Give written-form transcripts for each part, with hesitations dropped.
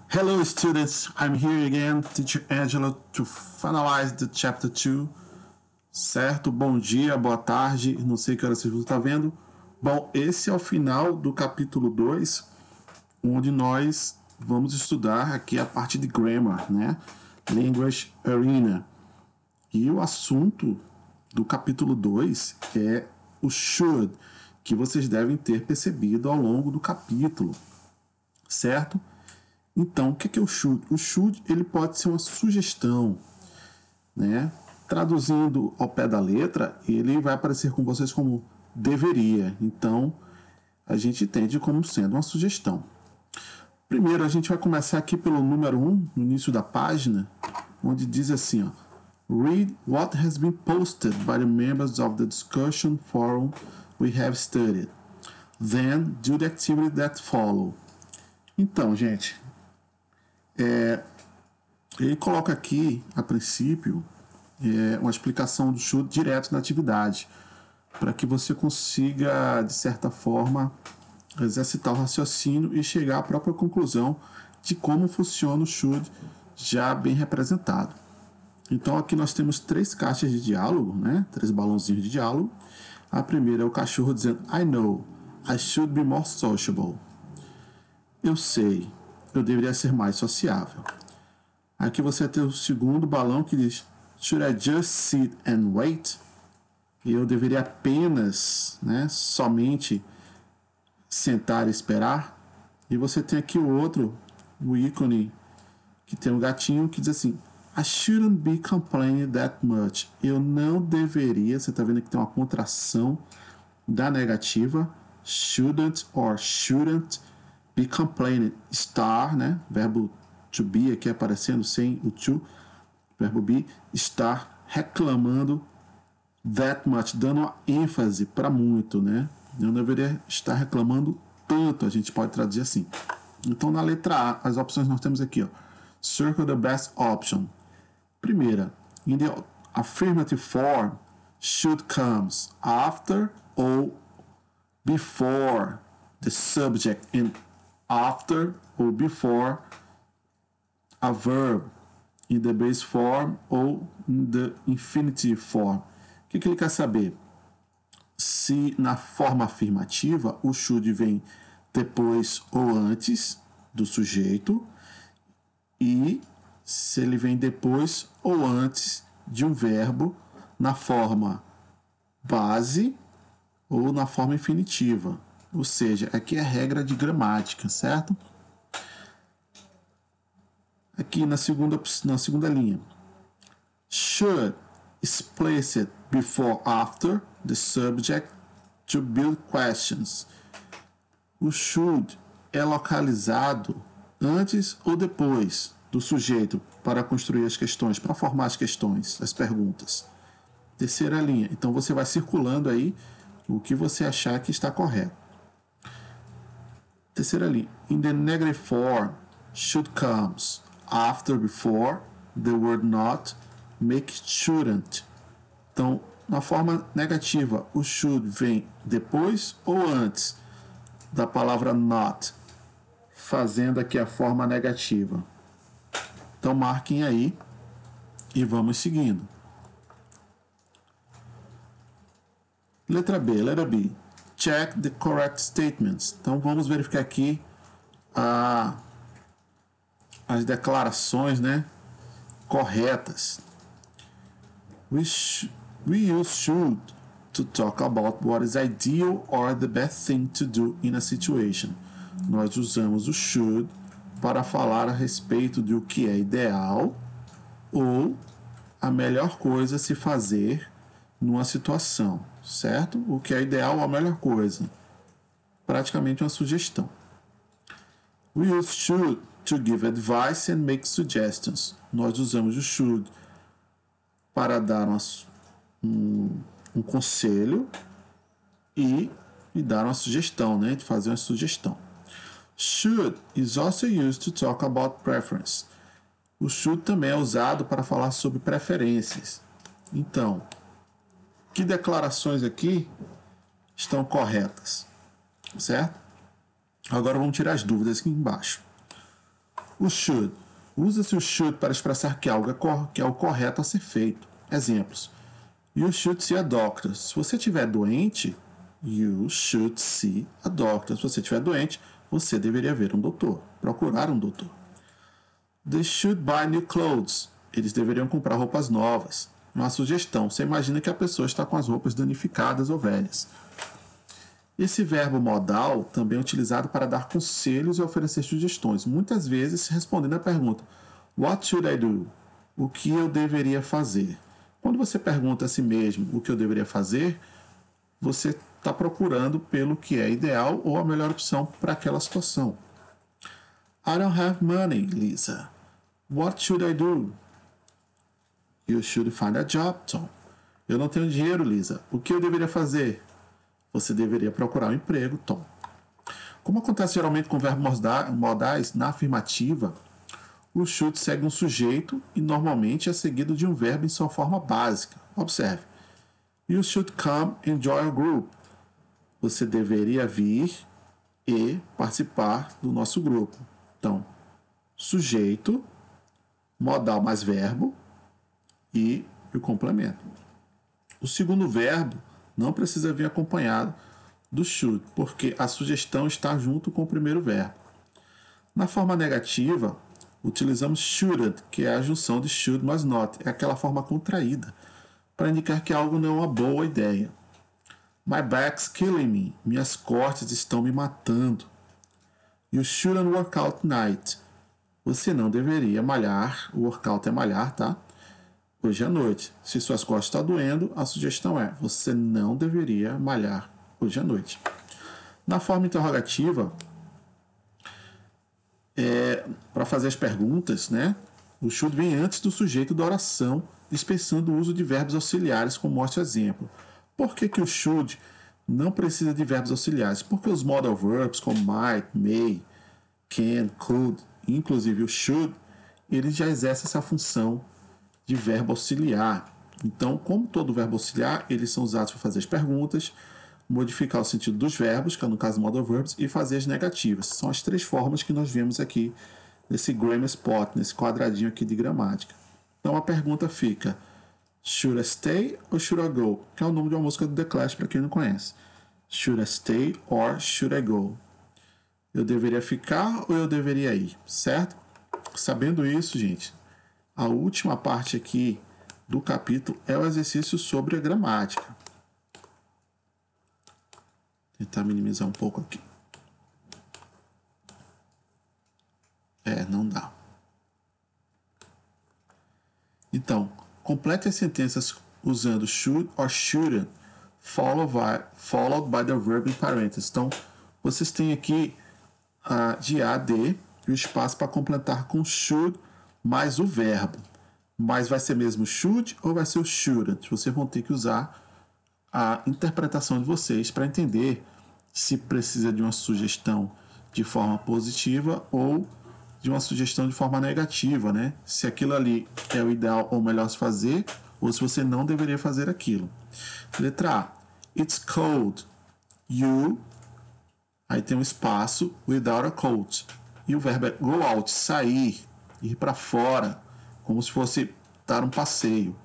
Hello, students. I'm here again, Teacher Angelo, to finalize the chapter 2. Certo? Bom dia, boa tarde. Não sei que hora vocês vão estar vendo. Bom, esse é o final do capítulo 2, onde nós vamos estudar aqui a parte de grammar, né? Language Arena. E o assunto do capítulo 2 é o should, que vocês devem ter percebido ao longo do capítulo, certo? Então, o que é o should? O should ele pode ser uma sugestão, né? Traduzindo ao pé da letra, ele vai aparecer com vocês como deveria. Então, a gente entende como sendo uma sugestão. Primeiro, a gente vai começar aqui pelo número 1, no início da página, onde diz assim, ó, Read what has been posted by the members of the discussion forum we have studied. Then, do the activity that follow. Então, gente, ele coloca aqui, a princípio, uma explicação do should direto na atividade, para que você consiga, de certa forma, exercitar o raciocínio e chegar à própria conclusão de como funciona o should já bem representado. Então aqui nós temos 3 caixas de diálogo, né? 3 balãozinhos de diálogo. A primeira é o cachorro dizendo I know, I should be more sociable. Eu sei, eu deveria ser mais sociável. Aqui você tem o segundo balão que diz Should I just sit and wait? Eu deveria apenas, né, somente sentar e esperar. E você tem aqui o outro, o ícone, que tem um gatinho que diz assim I shouldn't be complaining that much. Eu não deveria, você está vendo que tem uma contração da negativa, shouldn't or shouldn't be complaining. Estar, né, verbo to be aqui aparecendo sem o to, verbo be, estar reclamando that much, dando uma ênfase para muito, né? Eu não deveria estar reclamando tanto, a gente pode traduzir assim. Então, na letra A, as opções nós temos aqui, ó, circle the best option. Primeira, in the affirmative form, should comes after or before the subject, and after or before a verb, in the base form ou in the infinitive form. O que ele quer saber? Se na forma afirmativa o should vem depois ou antes do sujeito e se ele vem depois ou antes de um verbo na forma base ou na forma infinitiva. Ou seja, aqui é a regra de gramática, certo? Aqui na segunda linha. Should is placed before after the subject to build questions. O should é localizado antes ou depois do sujeito para construir as questões, para formar as questões, as perguntas. Terceira linha. Então você vai circulando aí o que você achar que está correto. Terceira linha. In the negative form, should comes after, before, the word not, make shouldn't. Então, na forma negativa, o should vem depois ou antes da palavra not, fazendo aqui a forma negativa. Então, marquem aí e vamos seguindo. Letra B, letra B. Check the correct statements. Então, vamos verificar aqui as declarações, né, corretas. We use should to talk about what is ideal or the best thing to do in a situation. Nós usamos o should para falar a respeito de o que é ideal ou a melhor coisa a se fazer numa situação, certo? O que é ideal ou a melhor coisa. Praticamente uma sugestão. We use should to give advice and make suggestions. Nós usamos o should para dar um conselho e dar uma sugestão, né? De fazer uma sugestão. Should is also used to talk about preference. O should também é usado para falar sobre preferências. Então, que declarações aqui estão corretas? Certo? Agora vamos tirar as dúvidas aqui embaixo. O should. Usa-se o should para expressar que algo é o correto a ser feito. Exemplos. You should see a doctor. Se você estiver doente, you should see a doctor. Se você estiver doente, você deveria ver um doutor. Procurar um doutor. They should buy new clothes. Eles deveriam comprar roupas novas. Uma sugestão. Você imagina que a pessoa está com as roupas danificadas ou velhas. Esse verbo modal também é utilizado para dar conselhos e oferecer sugestões, muitas vezes respondendo à pergunta What should I do? O que eu deveria fazer? Quando você pergunta a si mesmo o que eu deveria fazer, você está procurando pelo que é ideal ou a melhor opção para aquela situação. I don't have money, Lisa. What should I do? You should find a job, Tom. Eu não tenho dinheiro, Lisa. O que eu deveria fazer? Você deveria procurar um emprego, Tom. Como acontece geralmente com verbos modais na afirmativa, o should segue um sujeito e normalmente é seguido de um verbo em sua forma básica. Observe. You should come and join our group. Você deveria vir e participar do nosso grupo. Então, sujeito, modal mais verbo e o complemento. O segundo verbo não precisa vir acompanhado do should, porque a sugestão está junto com o primeiro verbo. Na forma negativa, utilizamos shouldn't, que é a junção de should mais not, é aquela forma contraída, para indicar que algo não é uma boa ideia. My back's killing me. Minhas costas estão me matando. You shouldn't work out tonight. Você não deveria malhar. O workout é malhar, tá? Hoje à noite. Se suas costas estão doendo, a sugestão é: você não deveria malhar hoje à noite. Na forma interrogativa, para fazer as perguntas, né? O should vem antes do sujeito da oração, dispensando o uso de verbos auxiliares, como mostra o exemplo. Por que o should não precisa de verbos auxiliares? Porque os modal verbs, como might, may, can, could, inclusive o should, eles já exercem essa função de verbo auxiliar. Então, como todo verbo auxiliar, eles são usados para fazer as perguntas, modificar o sentido dos verbos, que é no caso modal verbs, e fazer as negativas. São as três formas que nós vemos aqui nesse grammar spot, nesse quadradinho aqui de gramática. Então a pergunta fica: should I stay or should I go? Que é o nome de uma música do The Clash, para quem não conhece. Should I stay or should I go? Eu deveria ficar ou eu deveria ir? Certo? Sabendo isso, gente, a última parte aqui do capítulo é o exercício sobre a gramática. Vou tentar minimizar um pouco aqui. Não dá. Então, complete as sentenças usando should or shouldn't, followed by the verb in parentheses. Então, vocês têm aqui de A a D e o espaço para completar com should mais o verbo. Mas vai ser mesmo should ou vai ser o shouldn't? Vocês vão ter que usar a interpretação de vocês para entender se precisa de uma sugestão de forma positiva ou de uma sugestão de forma negativa, né? Se aquilo ali é o ideal ou melhor se fazer, ou se você não deveria fazer aquilo. Letra A. It's cold. You. Aí tem um espaço without a coat. E o verbo é go out, sair, ir para fora, como se fosse dar um passeio.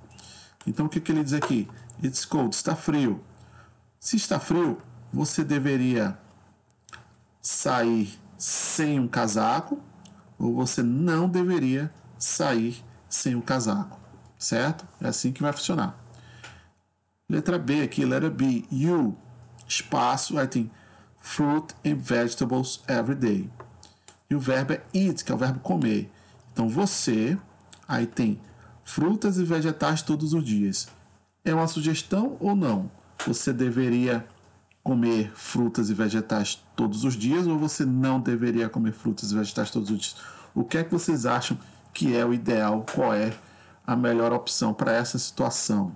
Então o que ele diz aqui? It's cold, está frio. Se está frio, você deveria sair sem um casaco ou você não deveria sair sem um casaco, certo? É assim que vai funcionar. Letra B aqui, letra B, you, espaço, aí tem fruit and vegetables every day. E o verbo é eat, que é o verbo comer. Então você, aí tem frutas e vegetais todos os dias. É uma sugestão ou não? Você deveria comer frutas e vegetais todos os dias ou você não deveria comer frutas e vegetais todos os dias? O que é que vocês acham que é o ideal? Qual é a melhor opção para essa situação?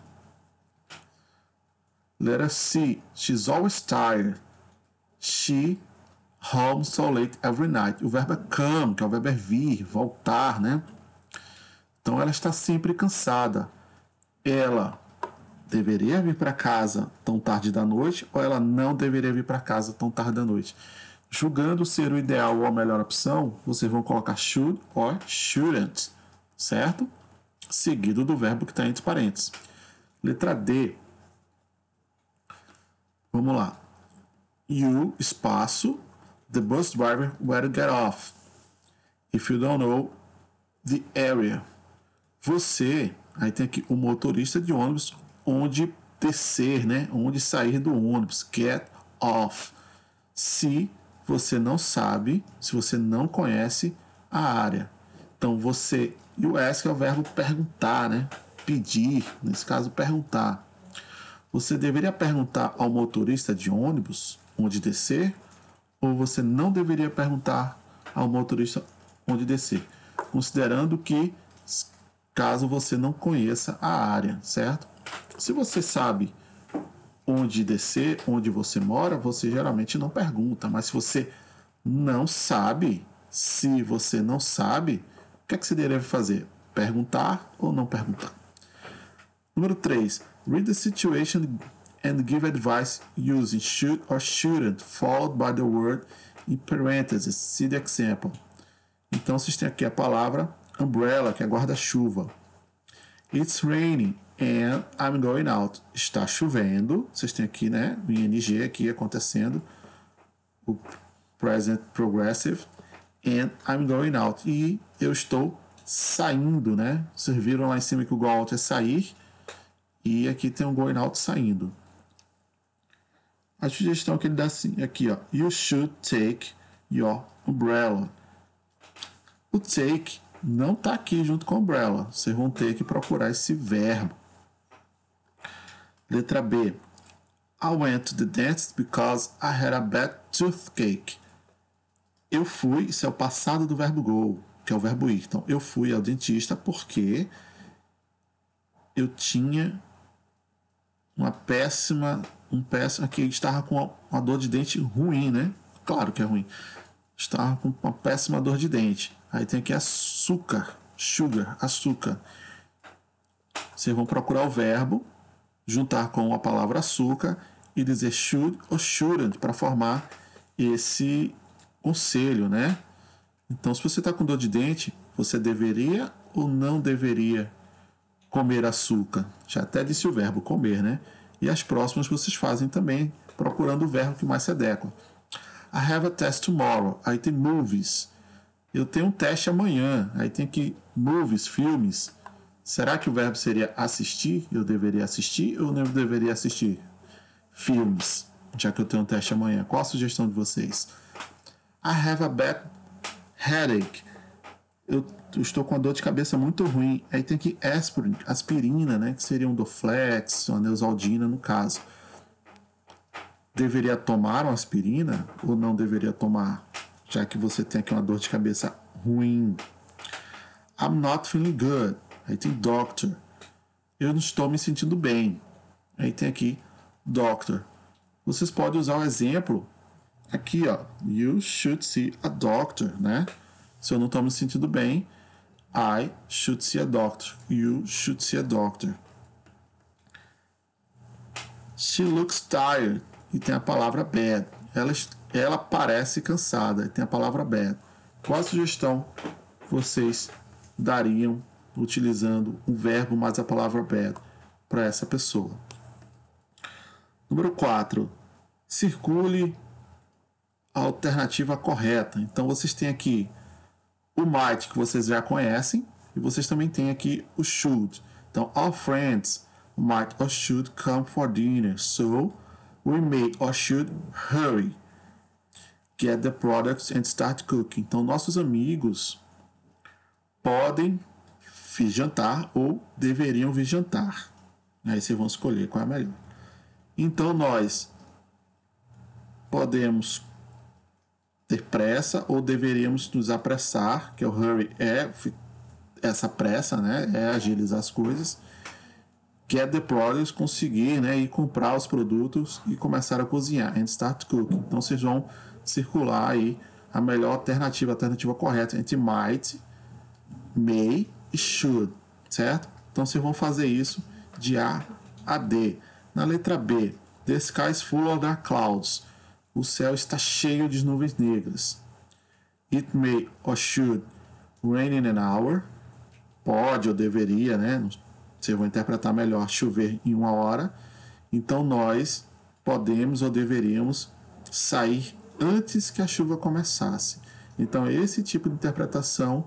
Letra C. She's always tired. She home so late every night. O verbo é come, que é o verbo é vir, voltar, né? Então ela está sempre cansada. Ela deveria vir para casa tão tarde da noite ou ela não deveria vir para casa tão tarde da noite? Julgando ser o ideal ou a melhor opção, vocês vão colocar should or shouldn't, certo? Seguido do verbo que está entre parênteses. Letra D. Vamos lá. You, espaço, the bus driver where to get off. If you don't know the area. Você, aí tem aqui o motorista de ônibus, onde descer, né? Onde sair do ônibus. Get off. Se você não sabe, se você não conhece a área. Então você, e o ask é o verbo perguntar, né? Pedir, nesse caso perguntar. Você deveria perguntar ao motorista de ônibus onde descer, ou você não deveria perguntar ao motorista onde descer, considerando que caso você não conheça a área, certo? Se você sabe onde descer, onde você mora, você geralmente não pergunta, mas se você não sabe, o que é que você deve fazer? Perguntar ou não perguntar? Número 3. Read the situation and give advice using should or shouldn't, followed by the word in parentheses. See the example. Então, vocês têm aqui a palavra umbrella, que é guarda-chuva. It's raining and I'm going out. Está chovendo. Vocês têm aqui, né, o ING aqui acontecendo. O present progressive. And I'm going out. E eu estou saindo, né? Vocês viram lá em cima que o go out é sair. E aqui tem um going out saindo. A sugestão que ele dá assim, aqui, ó. You should take your umbrella. O take não está aqui junto com umbrella. Vocês vão ter que procurar esse verbo. Letra B. I went to the dentist because I had a bad toothache. Eu fui, isso é o passado do verbo go, que é o verbo ir. Então, eu fui ao dentista porque eu tinha aqui estava com uma dor de dente ruim, né? Claro que é ruim. Estava com uma péssima dor de dente. Aí tem aqui açúcar, sugar, açúcar. Vocês vão procurar o verbo, juntar com a palavra açúcar e dizer should ou shouldn't para formar esse conselho, né? Então, se você está com dor de dente, você deveria ou não deveria comer açúcar? Já até disse o verbo comer, né? E as próximas vocês fazem também, procurando o verbo que mais se adequa. I have a test tomorrow. Aí tem movies. Eu tenho um teste amanhã. Aí tem aqui movies, filmes. Será que o verbo seria assistir? Eu deveria assistir ou não deveria assistir? Filmes, já que eu tenho um teste amanhã. Qual a sugestão de vocês? I have a bad headache. Eu estou com uma dor de cabeça muito ruim. Aí tem aqui aspirina, né? Que seria um Dorflex, uma Neosaldina no caso. Deveria tomar uma aspirina ou não deveria tomar? Já que você tem aqui uma dor de cabeça ruim. I'm not feeling good. Aí tem doctor. Eu não estou me sentindo bem. Aí tem aqui doctor. Vocês podem usar o exemplo aqui, ó. You should see a doctor, né? Se eu não estou me sentindo bem, I should see a doctor. You should see a doctor. She looks tired. E tem a palavra bad. Ela parece cansada. E tem a palavra bad. Qual a sugestão vocês dariam utilizando o verbo mais a palavra bad para essa pessoa? Número 4. Circule a alternativa correta. Então vocês têm aqui o might, que vocês já conhecem, e vocês também têm aqui o should. Então, our friends might or should come for dinner, so we may or should hurry, get the products and start cooking. Então, nossos amigos podem vir jantar ou deveriam vir jantar. Aí vocês vão escolher qual é a melhor. Então, nós podemos ter pressa ou deveríamos nos apressar, que é o hurry, é essa pressa, né? É agilizar as coisas. Get the products, conseguir, né? E comprar os produtos e começar a cozinhar. And start cooking. Então vocês vão circular aí a melhor alternativa, a alternativa correta entre might, may e should, certo? Então vocês vão fazer isso de A a D. Na letra B, the sky is full of dark clouds. o céu está cheio de nuvens negras. It may or should rain in an hour. Pode ou deveria, né? Vocês vão interpretar melhor, chover em 1 hora. Então nós podemos ou deveríamos sair antes que a chuva começasse. Então esse tipo de interpretação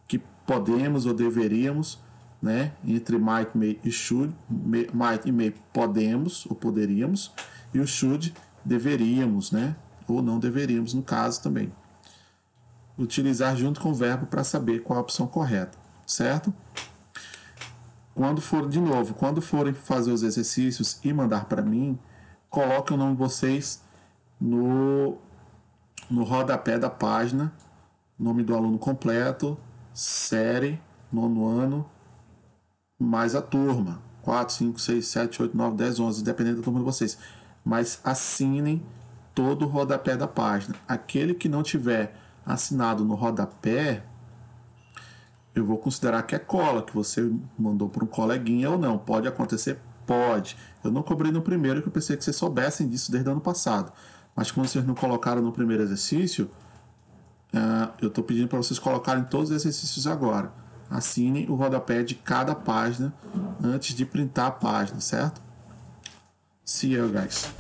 que podemos ou deveríamos, né? Entre might, may e should. Might e may podemos ou poderíamos. E o should deveríamos, né? Ou não deveríamos no caso também. Utilizar junto com o verbo para saber qual a opção correta, certo? Quando forem fazer os exercícios e mandar para mim, coloque o nome de vocês no rodapé da página, nome do aluno completo, série, 9º ano, mais a turma, 4, 5, 6, 7, 8, 9, 10, 11, dependendo da turma de vocês. Mas assinem todo o rodapé da página. Aquele que não tiver assinado no rodapé, eu vou considerar que é cola, que você mandou para um coleguinha ou não. Pode acontecer? Pode. Eu não cobrei no primeiro, que eu pensei que vocês soubessem disso desde o ano passado. Mas como vocês não colocaram no primeiro exercício, eu estou pedindo para vocês colocarem todos os exercícios agora. Assinem o rodapé de cada página antes de printar a página, certo? See you guys.